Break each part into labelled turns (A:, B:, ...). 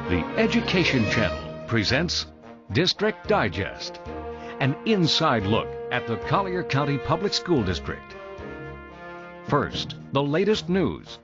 A: The Education Channel presents District Digest, an inside look at the Collier County Public School District. First, the latest news.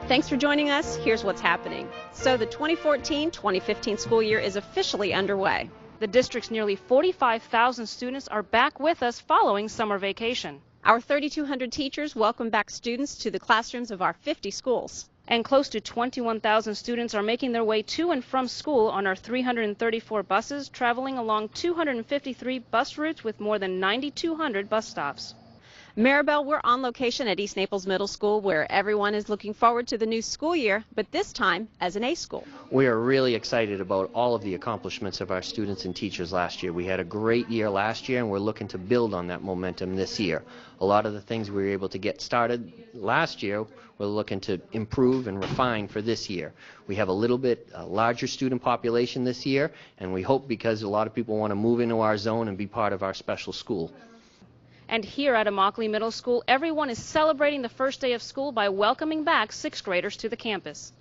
B: Thanks for joining us. Here's what's happening. So the 2014-2015 school year is officially underway.
C: The district's nearly 45,000 students are back with us following summer vacation.
B: Our 3,200 teachers welcome back students to the classrooms of our 50 schools.
C: And close to 21,000 students are making their way to and from school on our 334 buses, traveling along 253 bus routes with more than 9,200 bus stops.
B: Maribel, we're on location at East Naples Middle School, where everyone is looking forward to the new school year, but this time as an A school.
D: We are really excited about all of the accomplishments of our students and teachers last year. We had a great year last year, and we're looking to build on that momentum this year. A lot of the things we were able to get started last year, we're looking to improve and refine for this year. We have a little bit larger student population this year, and we hope because a lot of people want to move into our zone and be part of our special school.
C: And here at Immokalee Middle School, everyone is celebrating the first day of school by welcoming back sixth graders to the campus.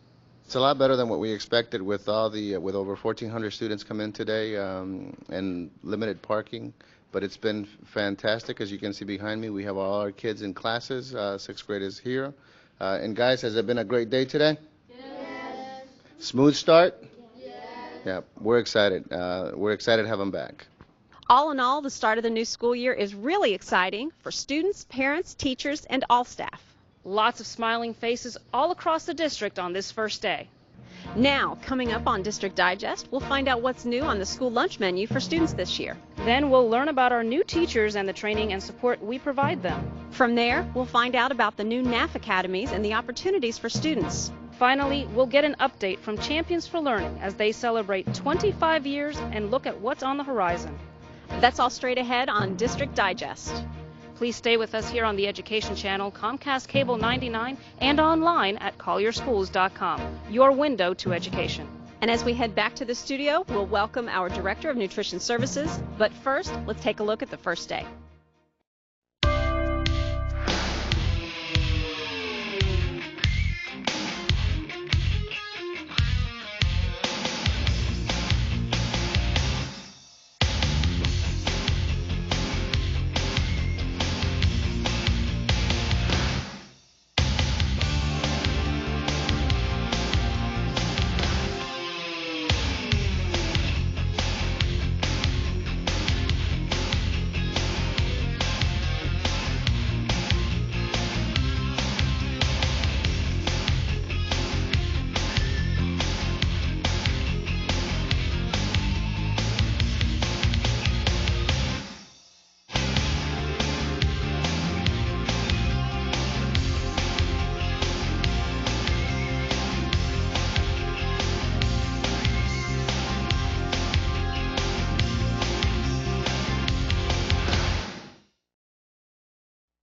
E: It's a lot better than what we expected with with over 1,400 students come in today and limited parking. But it's been fantastic. As you can see behind me, we have all our kids in classes, sixth graders here. And guys, has it been a great day today?
F: Yes.
E: Smooth start?
F: Yes.
E: Yeah, we're excited. We're excited to have them back.
B: All in all, the start of the new school year is really exciting for students, parents, teachers, and all staff.
C: Lots of smiling faces all across the district on this first day.
B: Now, coming up on District Digest, we'll find out what's new on the school lunch menu for students this year.
C: Then we'll learn about our new teachers and the training and support we provide them.
B: From there, we'll find out about the new NAF Academies and the opportunities for students.
C: Finally, we'll get an update from Champions for Learning as they celebrate 25 years and look at what's on the horizon.
B: That's all straight ahead on District Digest.
C: Please stay with us here on the Education Channel, Comcast Cable 99, and online at collierschools.com, your window to education.
B: And as we head back to the studio, we'll welcome our Director of Nutrition Services. But first, let's take a look at the first day.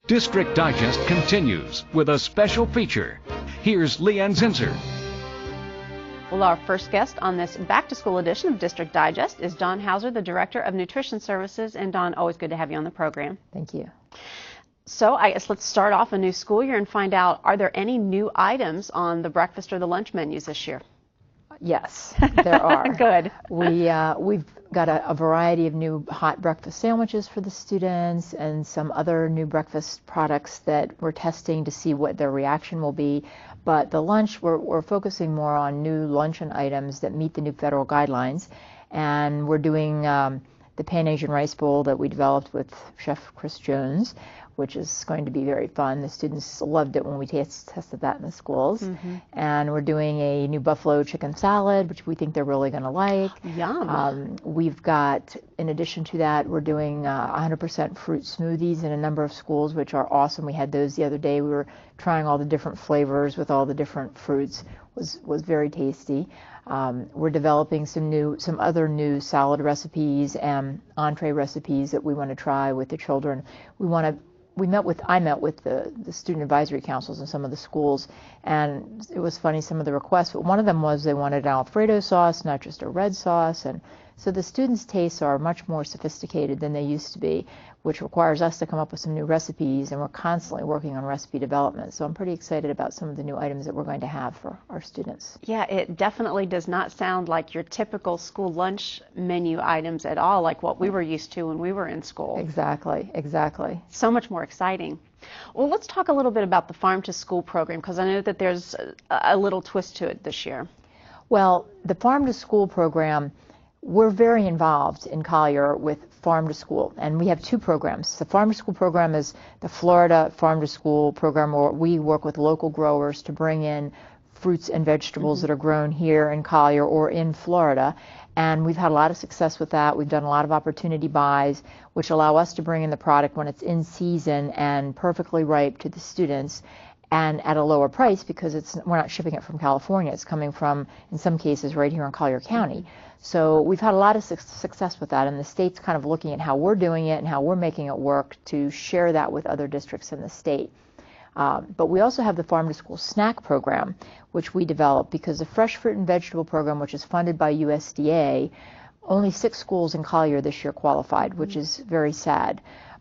A: District Digest continues with a special feature. Here's Leanne Zinser.
B: Well, our first guest on this back-to-school edition of District Digest is Dawn Hauser, the Director of Nutrition Services. And Dawn, always good to have you on the program.
G: Thank you.
B: So I guess let's start off a new school year and find out, are there any new items on the breakfast or the lunch menus this year?
G: Yes, there are.
B: Good.
G: We've got a variety of new hot breakfast sandwiches for the students and some other new breakfast products that we're testing to see what their reaction will be. But the lunch, we're focusing more on new luncheon items that meet the new federal guidelines. And we're doing the Pan Asian Rice Bowl that we developed with Chef Chris Jones, which is going to be very fun. The students loved it when we tested that in the schools. Mm-hmm. And we're doing a new buffalo chicken salad, which we think they're really going to like.
B: Yum.
G: We've got, in addition to that, we're doing 100% fruit smoothies in a number of schools, which are awesome. We had those the other day. We were trying all the different flavors with all the different fruits. Was very tasty. We're developing some other new salad recipes and entree recipes that we want to try with the children. I met with the student advisory councils in some of the schools, and it was funny, some of the requests, but one of them was they wanted an Alfredo sauce, not just a red sauce, and so the students' tastes are much more sophisticated than they used to be. which requires us to come up with some new recipes, and we're constantly working on recipe development. So I'm pretty excited about some of the new items that we're going to have for our students.
B: Yeah, it definitely does not sound like your typical school lunch menu items at all, like what we were used to when we were in school.
G: Exactly, exactly.
B: So much more exciting. Well, let's talk a little bit about the Farm to School program, because I know that there's a little twist to it this year.
G: Well, the Farm to School program, we're very involved in Collier with Farm to School, and we have two programs. The Farm to School program is the Florida Farm to School program, where we work with local growers to bring in fruits and vegetables that are grown here in Collier or in Florida, and we've had a lot of success with that. We've done a lot of opportunity buys, which allow us to bring in the product when it's in season and perfectly ripe to the students, and at a lower price, because we're not shipping it from California. It's coming from, in some cases, right here in Collier County. So we've had a lot of success with that, and the state's kind of looking at how we're doing it and how we're making it work to share that with other districts in the state. But we also have the Farm to School snack program, which we developed because the fresh fruit and vegetable program, which is funded by USDA, only 6 schools in Collier this year qualified, which is very sad.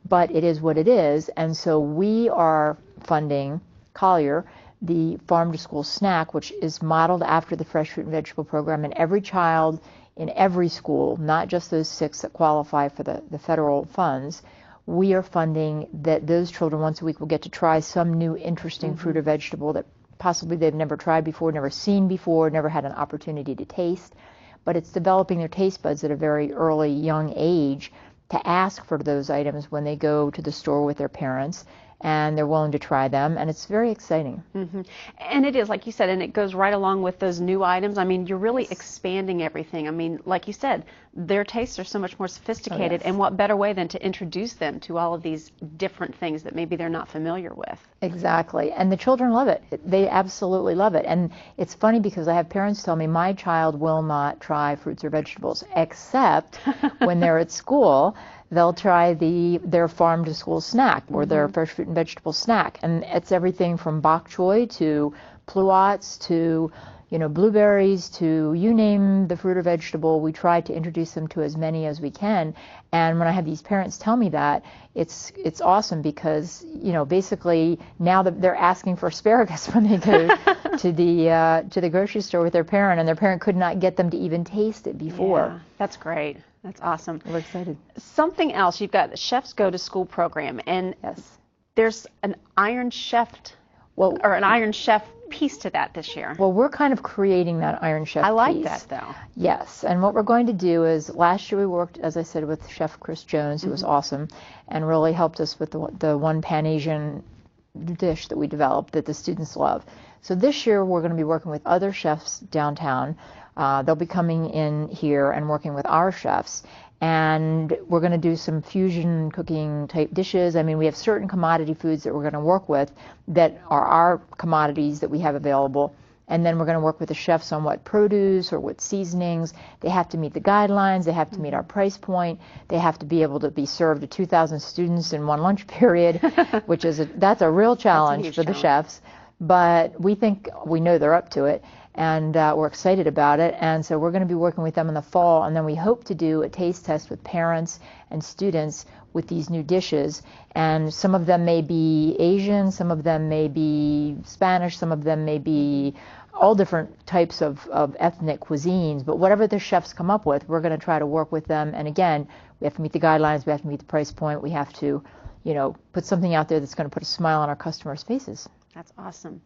G: But it is what it is, and so we are funding Collier the Farm to School snack, which is modeled after the fresh fruit and vegetable program, and every child in every school, not just those 6 that qualify for the federal funds, we are funding that those children once a week will get to try some new interesting fruit or vegetable that possibly they've never tried before, never seen before, never had an opportunity to taste. But it's developing their taste buds at a very early, young age to ask for those items when they go to the store with their parents, and they're willing to try them, and it's very exciting.
B: And it is, like you said, and it goes right along with those new items. I mean, you're really expanding everything. I mean, like you said, their tastes are so much more sophisticated, and what better way than to introduce them to all of these different things that maybe they're not familiar with.
G: Exactly, and the children love it. They absolutely love it. And it's funny because I have parents tell me, my child will not try fruits or vegetables, except when they're at school. They'll try their Farm to School snack or their fresh fruit and vegetable snack, and it's everything from bok choy to pluots to blueberries to you name the fruit or vegetable. We try to introduce them to as many as we can, and when I have these parents tell me that, it's awesome because basically now that they're asking for asparagus when they go to the grocery store with their parent, and their parent could not get them to even taste it before.
B: Yeah, that's great. That's awesome.
G: We're excited.
B: Something else, you've got the Chefs Go to School program, and there's an Iron Chef piece to that this year.
G: Well, we're kind of creating that Iron Chef piece.
B: I like that, though.
G: Yes, and what we're going to do is, last year we worked, as I said, with Chef Chris Jones, who was awesome, and really helped us with the one Pan-Asian dish that we developed that the students love. So this year we're going to be working with other chefs downtown. They'll be coming in here and working with our chefs, and we're going to do some fusion cooking type dishes. I mean, we have certain commodity foods that we're going to work with that are our commodities that we have available, and then we're going to work with the chefs on what produce or what seasonings. They have to meet the guidelines, they have to meet our price point, they have to be able to be served to 2,000 students in one lunch period, which is that's a real challenge for the chefs, but we know they're up to it. And we're excited about it, and so we're going to be working with them in the fall, and then we hope to do a taste test with parents and students with these new dishes, and some of them may be Asian, some of them may be Spanish, some of them may be all different types of ethnic cuisines, but whatever the chefs come up with, we're going to try to work with them, and again, we have to meet the guidelines, we have to meet the price point, we have to, put something out there that's going to put a smile on our customers' faces.
B: That's awesome.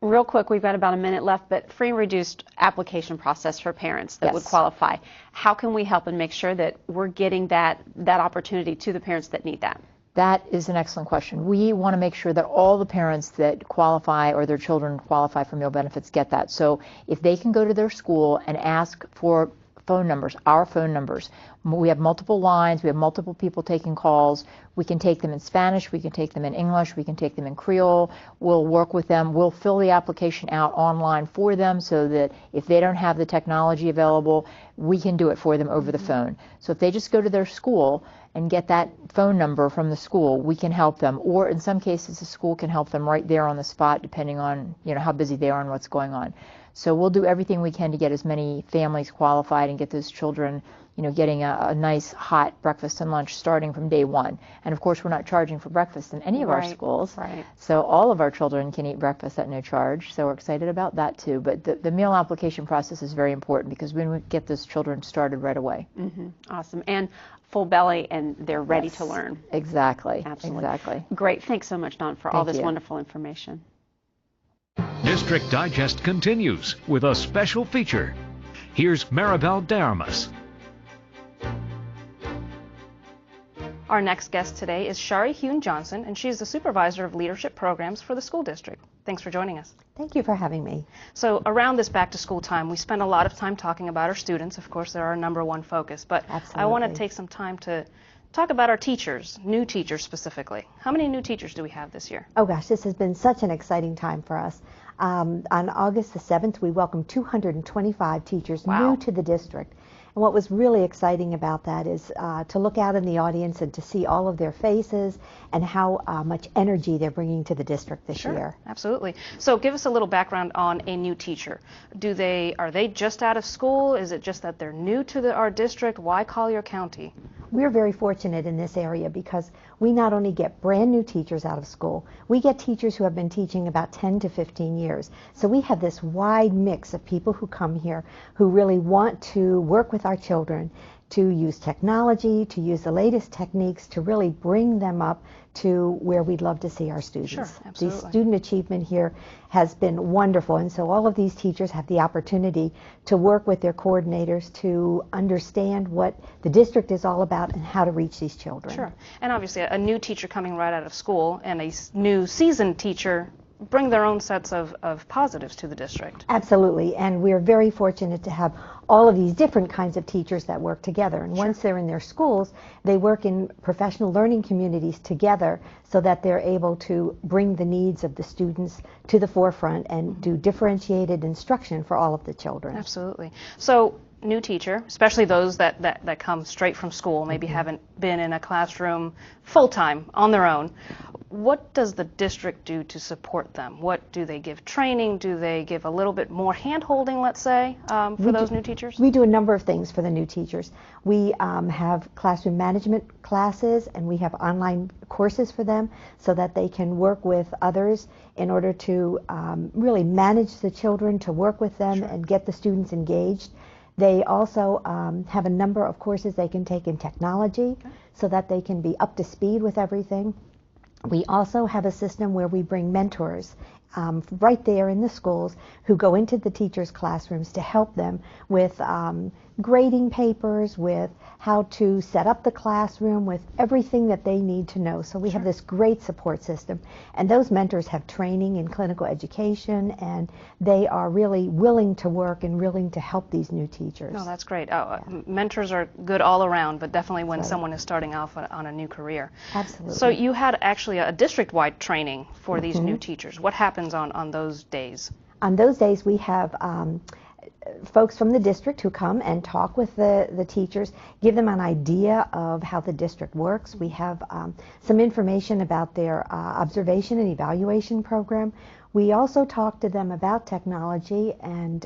B: Real quick, we've got about a minute left, but free and reduced application process for parents that would qualify. How can we help and make sure that we're getting that opportunity to the parents that need that?
G: That is an excellent question. We want to make sure that all the parents that qualify or their children qualify for meal benefits get that. So if they can go to their school and ask for phone numbers, our phone numbers. We have multiple lines, we have multiple people taking calls. We can take them in Spanish, we can take them in English, we can take them in Creole. We'll work with them, we'll fill the application out online for them so that if they don't have the technology available, we can do it for them over the phone. So if they just go to their school and get that phone number from the school, we can help them. Or in some cases, the school can help them right there on the spot, depending on how busy they are and what's going on. So we'll do everything we can to get as many families qualified and get those children, getting a nice hot breakfast and lunch starting from day one. And of course, we're not charging for breakfast in any of our schools.
B: Right.
G: So all of our children can eat breakfast at no charge. So we're excited about that too. But the meal application process is very important because we get those children started right away.
B: Awesome. And full belly, and they're ready to learn.
G: Exactly.
B: Absolutely.
G: Exactly.
B: Great. Thanks so much, Dawn, for all this wonderful information.
A: District Digest continues with a special feature. Here's Maribel Daramus.
C: Our next guest today is Shari Hune-Johnson, and she's the Supervisor of Leadership Programs for the school district. Thanks for joining us.
F: Thank you for having me.
C: So around this back-to-school time, we spend a lot of time talking about our students. Of course, they're our number one focus, but
F: Absolutely.
C: I want to take some time to talk about our teachers, new teachers specifically. How many new teachers do we have this year?
F: Oh gosh, this has been such an exciting time for us. On August the 7th, we welcomed 225 teachers new to the district. And what was really exciting about that is to look out in the audience and to see all of their faces and how much energy they're bringing to the district this year.
C: Absolutely. So give us a little background on a new teacher. Are they just out of school? Is it just that they're new to our district? Why Collier County?
F: We're very fortunate in this area because we not only get brand new teachers out of school, we get teachers who have been teaching about 10 to 15 years. So we have this wide mix of people who come here who really want to work with our children, to use technology, to use the latest techniques to really bring them up to where we'd love to see our students.
C: Sure, absolutely.
F: The student achievement here has been wonderful, and so all of these teachers have the opportunity to work with their coordinators to understand what the district is all about and how to reach these children.
C: Sure, and obviously a new teacher coming right out of school and a new seasoned teacher bring their own sets of positives to the district.
F: Absolutely, and we're very fortunate to have all of these different kinds of teachers that work together. And once they're in their schools, they work in professional learning communities together so that they're able to bring the needs of the students to the forefront and do differentiated instruction for all of the children.
C: Absolutely. So, new teacher, especially those that come straight from school, maybe haven't been in a classroom full-time on their own. What does the district do to support them? What do they give training? Do they give a little bit more hand-holding, let's say, for those new teachers?
F: We do a number of things for the new teachers. We have classroom management classes, and we have online courses for them so that they can work with others in order to really manage the children, to work with them and get the students engaged. They also have a number of courses they can take in technology so that they can be up to speed with everything. We also have a system where we bring mentors right there in the schools who go into the teachers' classrooms to help them with grading papers, with how to set up the classroom, with everything that they need to know. So we have this great support system. And those mentors have training in clinical education, and they are really willing to work and willing to help these new teachers.
C: No, that's great. Mentors are good all around, but definitely when someone is starting off on a new career.
F: Absolutely.
C: So you had actually a district-wide training for these new teachers. What happens on those days?
F: On those days, we have folks from the district who come and talk with the teachers, give them an idea of how the district works. We have some information about their observation and evaluation program. We also talk to them about technology and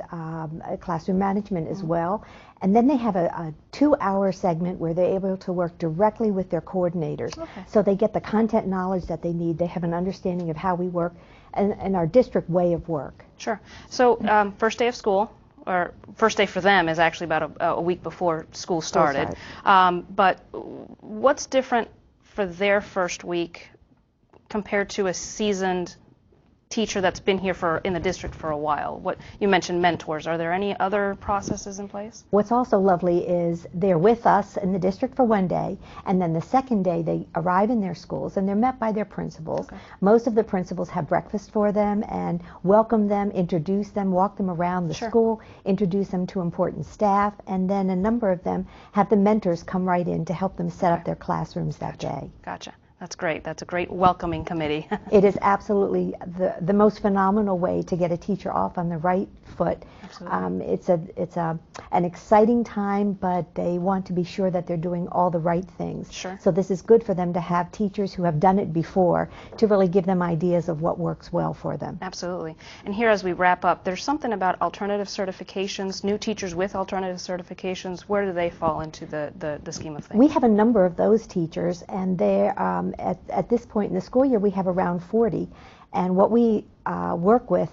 F: classroom management as well. And then they have a 2-hour segment where they're able to work directly with their coordinators. So they get the content knowledge that they need. They have an understanding of how we work and our district way of work.
C: Sure. So first day of school, or first day for them is actually about a week before school started. But what's different for their first week compared to a seasoned teacher that's been here in the district for a while? What you mentioned mentors. Are there any other processes in place?
F: What's also lovely is they're with us in the district for one day, and then the second day they arrive in their schools and they're met by their principals. Most of the principals have breakfast for them and welcome them, introduce them, walk them around the school, introduce them to important staff, and then a number of them have the mentors come right in to help them set up their classrooms that day.
C: Gotcha. That's great. That's a great welcoming committee.
F: It is absolutely the most phenomenal way to get a teacher off on the right foot.
C: Absolutely.
F: It's an exciting time, but they want to be sure that they're doing all the right things.
C: Sure.
F: So this is good for them to have teachers who have done it before to really give them ideas of what works well for them.
C: Absolutely. And here, as we wrap up, there's something about alternative certifications, new teachers with alternative certifications. Where do they fall into the scheme of things?
F: We have a number of those teachers, and they're at this point in the school year we have around 40. And what we work with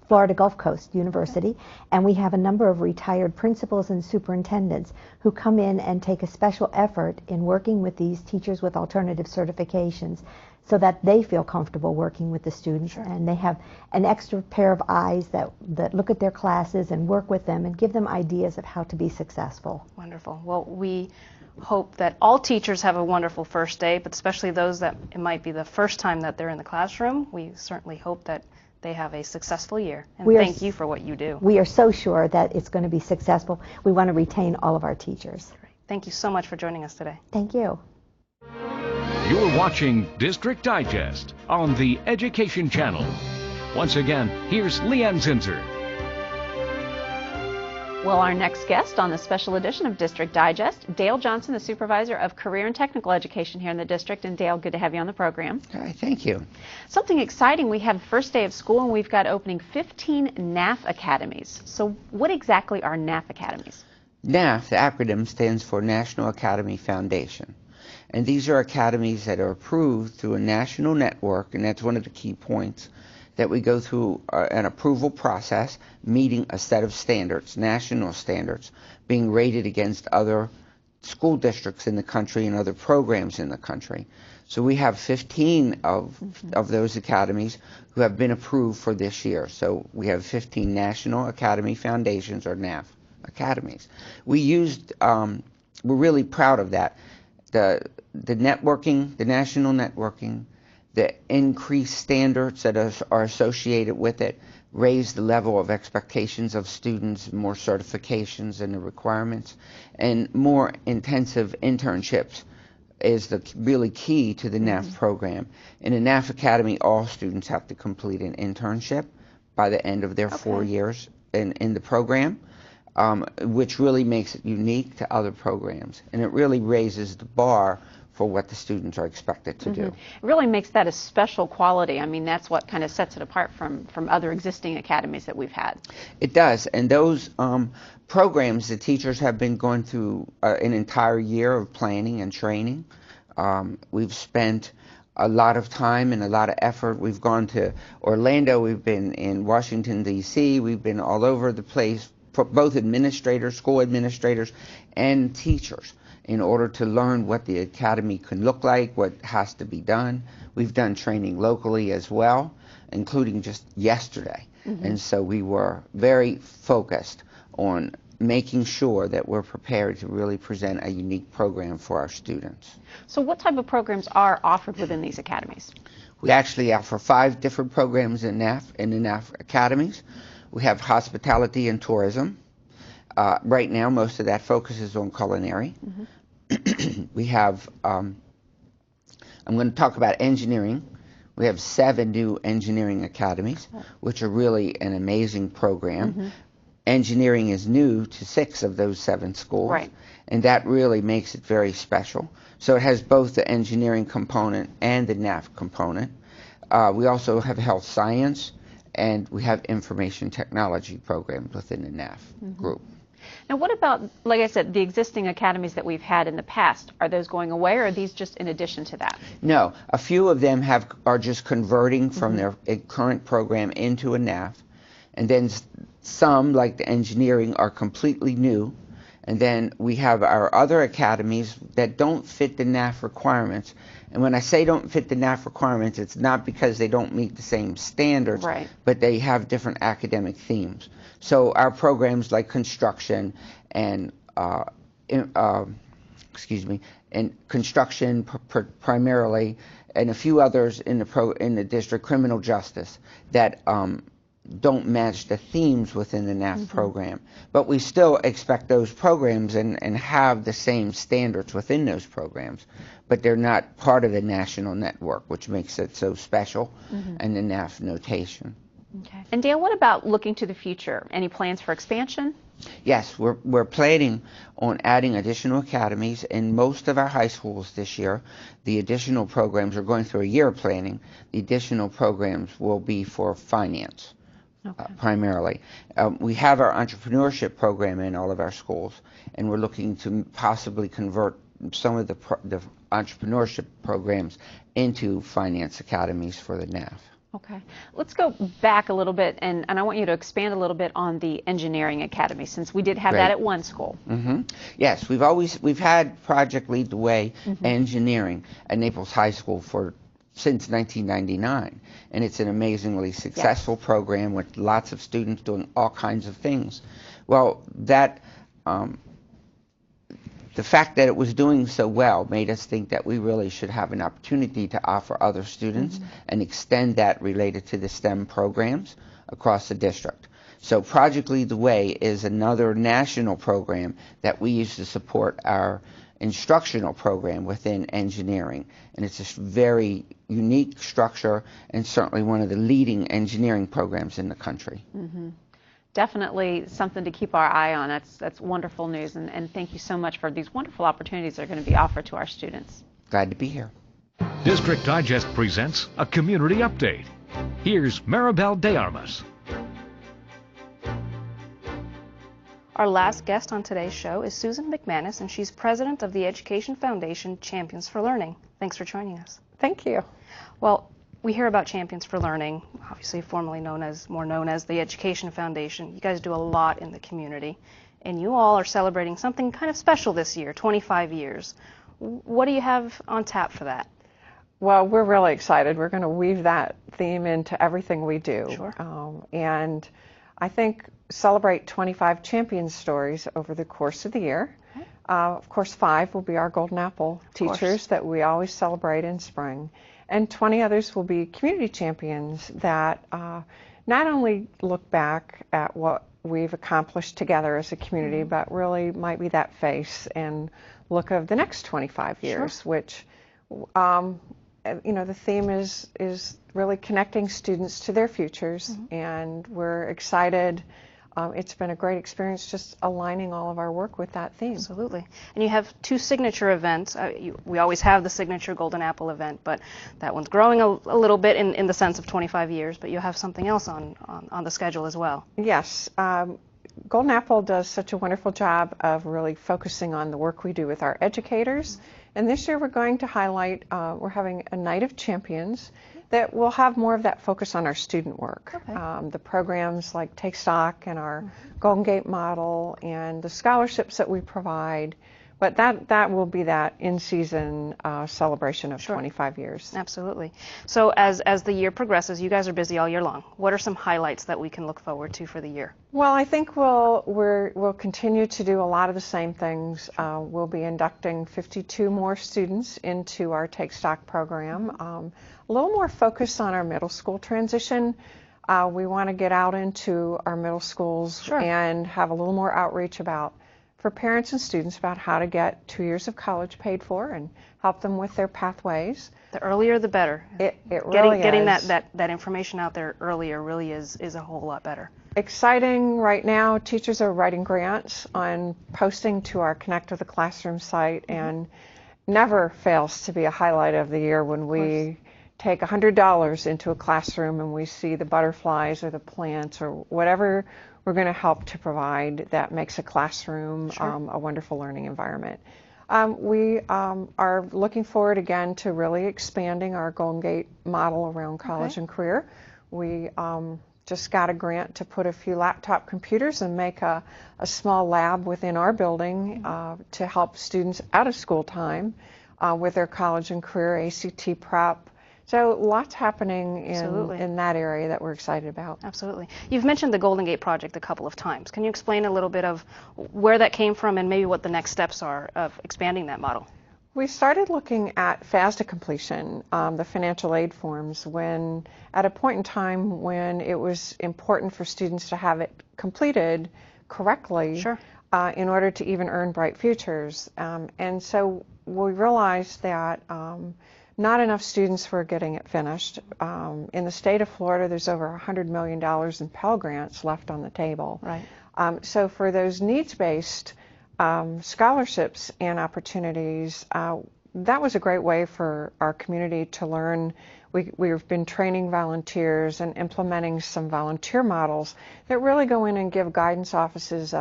F: Florida Gulf Coast University, and we have a number of retired principals and superintendents who come in and take a special effort in working with these teachers with alternative certifications so that they feel comfortable working with the students. Sure. And they have an extra pair of eyes that look at their classes and work with them and give them ideas of how to be successful.
C: Wonderful. Well, we hope that all teachers have a wonderful first day, but especially those that it might be the first time that they're in the classroom. We certainly hope that they have a successful year. And thank you for what you do.
F: We are so sure that it's going to be successful. We want to retain all of our teachers.
C: Great. Thank you so much for joining us today.
F: Thank you.
A: You're watching District Digest on the Education Channel. Once again, here's Leanne Zinser.
B: Well, our next guest on the special edition of District Digest, Dale Johnson, the Supervisor of Career and Technical Education here in the district. And Dale, good to have you on the program.
H: All right, thank you.
B: Something exciting, we have first day of school and we've got opening 15 NAF Academies. So what exactly are NAF Academies?
H: NAF, the acronym, stands for National Academy Foundation. And these are academies that are approved through a national network, and that's one of the key points, that we go through an approval process, meeting a set of standards, national standards, being rated against other school districts in the country and other programs in the country. So we have 15 of those academies who have been approved for this year. So we have 15 National Academy Foundations, or NAF Academies. We're really proud of that. The networking, the national networking, the increased standards that are associated with it raise the level of expectations of students, more certifications and the requirements, and more intensive internships is the really key to the NAF program. In a NAF Academy, all students have to complete an internship by the end of their 4 years in the program, which really makes it unique to other programs, and it really raises the bar for what the students are expected to do.
B: It really makes that a special quality. I mean, that's what kind of sets it apart from other existing academies that we've had.
H: It does, and those programs, the teachers have been going through an entire year of planning and training. We've spent a lot of time and a lot of effort. We've gone to Orlando, we've been in Washington, D.C., we've been all over the place, for both administrators, school administrators, and teachers, in order to learn what the academy can look like, what has to be done. We've done training locally as well, including just yesterday. And so we were very focused on making sure that we're prepared to really present a unique program for our students.
B: So what type of programs are offered within these academies?
H: We actually offer 5 different programs in the NAF Academies. We have hospitality and tourism. Right now, most of that focuses on culinary. We have, I'm going to talk about engineering. We have 7 new engineering academies, which are really an amazing program. Engineering is new to 6 of those 7 schools, and that really makes it very special. So it has both the engineering component and the NAF component. We also have health science, and we have information technology programs within the NAF group.
B: Now, what about, like I said, the existing academies that we've had in the past? Are those going away, or are these just in addition to that?
H: No, a few of them are just converting from their current program into a NAF, and then some, like the engineering, are completely new. And then we have our other academies that don't fit the NAF requirements. And when I say don't fit the NAF requirements, it's not because they don't meet the same standards, but they have different academic themes. So our programs like construction and construction primarily, and a few others in the district, criminal justice, that don't match the themes within the NAF program. But we still expect those programs and have the same standards within those programs, but they're not part of the national network, which makes it so special, and the NAF notation.
B: Okay. And Dale, what about looking to the future? Any plans for expansion?
H: Yes, we're planning on adding additional academies in most of our high schools this year. The additional programs are going through a year of planning. The additional programs will be for finance, primarily. We have our entrepreneurship program in all of our schools, and we're looking to possibly convert some of the entrepreneurship programs into finance academies for the NAF.
B: Okay. Let's go back a little bit, and I want you to expand a little bit on the engineering academy, since we did have that at one school.
H: Yes, we've had Project Lead the Way engineering at Naples High School since 1999, and it's an amazingly successful program with lots of students doing all kinds of things. Well, that the fact that it was doing so well made us think that we really should have an opportunity to offer other students and extend that related to the STEM programs across the district. So Project Lead the Way is another national program that we use to support our instructional program within engineering. And it's a very unique structure and certainly one of the leading engineering programs in the country.
B: Definitely something to keep our eye on. That's wonderful news, and thank you so much for these wonderful opportunities that are going to be offered to our students.
H: Glad to be here.
A: District Digest presents a community update. Here's Maribel de Armas.
C: Our last guest on today's show is Susan McManus, and she's president of the Education Foundation Champions for Learning. Thanks for joining us.
I: Thank you.
C: Well, we hear about Champions for Learning, obviously formerly more known as the Education Foundation. You guys do a lot in the community, and you all are celebrating something kind of special this year, 25 years. What do you have on tap for that?
I: Well, we're really excited. We're going to weave that theme into everything we do.
C: Sure.
I: And I think celebrate 25 champion stories over the course of the year.
C: Okay.
I: Of course, 5 will be our Golden Apple teachers that we always celebrate in spring. And 20 others will be community champions that not only look back at what we've accomplished together as a community, but really might be that face and look of the next 25 years, which, the theme is really connecting students to their futures, and we're excited. It's been a great experience just aligning all of our work with that theme.
C: Absolutely. And you have 2 signature events. We always have the signature Golden Apple event, but that one's growing a little bit in the sense of 25 years, but you have something else on the schedule as well.
I: Yes. Golden Apple does such a wonderful job of really focusing on the work we do with our educators. And this year we're going to highlight, we're having a Night of Champions that will have more of that focus on our student work.
C: Okay.
I: The programs like Take Stock and our Golden Gate model and the scholarships that we provide. But that will be that in-season celebration of 25 years.
C: Absolutely. So as the year progresses, you guys are busy all year long. What are some highlights that we can look forward to for the year?
I: Well, I think we'll continue to do a lot of the same things. We'll be inducting 52 more students into our Take Stock program. A little more focus on our middle school transition. We want to get out into our middle schools and have a little more outreach for parents and students about how to get 2 years of college paid for and help them with their pathways.
C: The earlier the better.
I: It really
C: getting
I: is.
C: that information out there earlier really is a whole lot better.
I: Exciting right now. Teachers are writing grants on posting to our Connect with the Classroom site, and never fails to be a highlight of the year when we take $100 into a classroom and we see the butterflies or the plants or whatever we're going to help to provide that makes a classroom a wonderful learning environment. We are looking forward again to really expanding our Golden Gate model around college and career. We just got a grant to put a few laptop computers and make a small lab within our building to help students out of school time with their college and career ACT prep. So lots happening in that area that we're excited about.
C: Absolutely. You've mentioned the Golden Gate project a couple of times. Can you explain a little bit of where that came from and maybe what the next steps are of expanding that model?
I: We started looking at FAFSA completion, the financial aid forms, when at a point in time when it was important for students to have it completed correctly.
C: Sure.
I: In order to even earn Bright Futures. And so we realized that not enough students were getting it finished. In the state of Florida, there's over $100 million in Pell Grants left on the table.
C: Right.
I: So for those needs-based scholarships and opportunities, that was a great way for our community to learn. We've been training volunteers and implementing some volunteer models that really go in and give guidance offices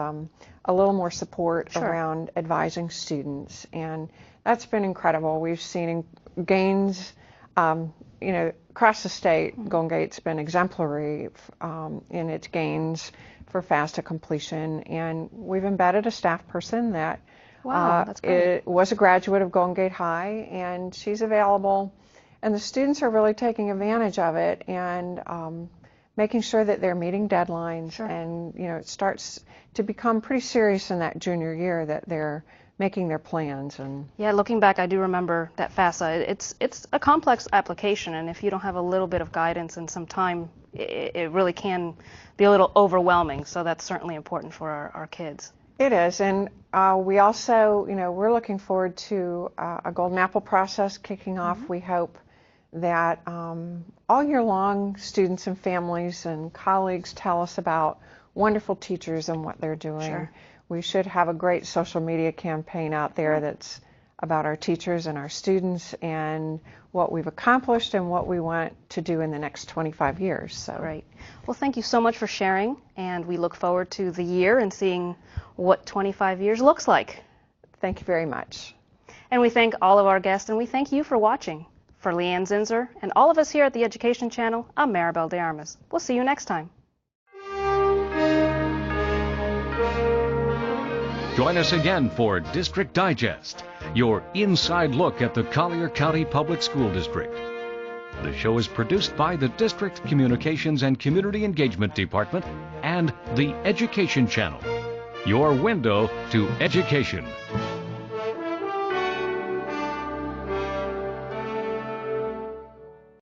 I: a little more support
C: Sure.
I: around advising students, and that's been incredible. We've seen gains, across the state. Golden Gate's been exemplary in its gains for FAFSA completion, and we've embedded a staff person that
C: Wow, that's great.
I: it was a graduate of Golden Gate High, and she's available, and the students are really taking advantage of it and making sure that they're meeting deadlines.
C: Sure.
I: And it starts to become pretty serious in that junior year that they're making their plans. And
C: Yeah, looking back, I do remember that FAFSA. It's a complex application, and if you don't have a little bit of guidance and some time, it really can be a little overwhelming. So that's certainly important for our kids.
I: it is, and we also, we're looking forward to a Golden Apple process kicking off. We hope that all year long, students and families and colleagues tell us about wonderful teachers and what they're doing.
C: Sure.
I: We should have a great social media campaign out there that's about our teachers and our students and what we've accomplished and what we want to do in the next 25 years. So.
C: Great. Well, thank you so much for sharing, and we look forward to the year and seeing what 25 years looks like.
I: Thank you very much.
C: And we thank all of our guests, and we thank you for watching. For Leanne Zinzer and all of us here at the Education Channel, I'm Maribel de Armas. We'll see you next time.
A: Join us again for District Digest, your inside look at the Collier County Public School District. The show is produced by the District Communications and Community Engagement Department and the Education Channel, your window to education.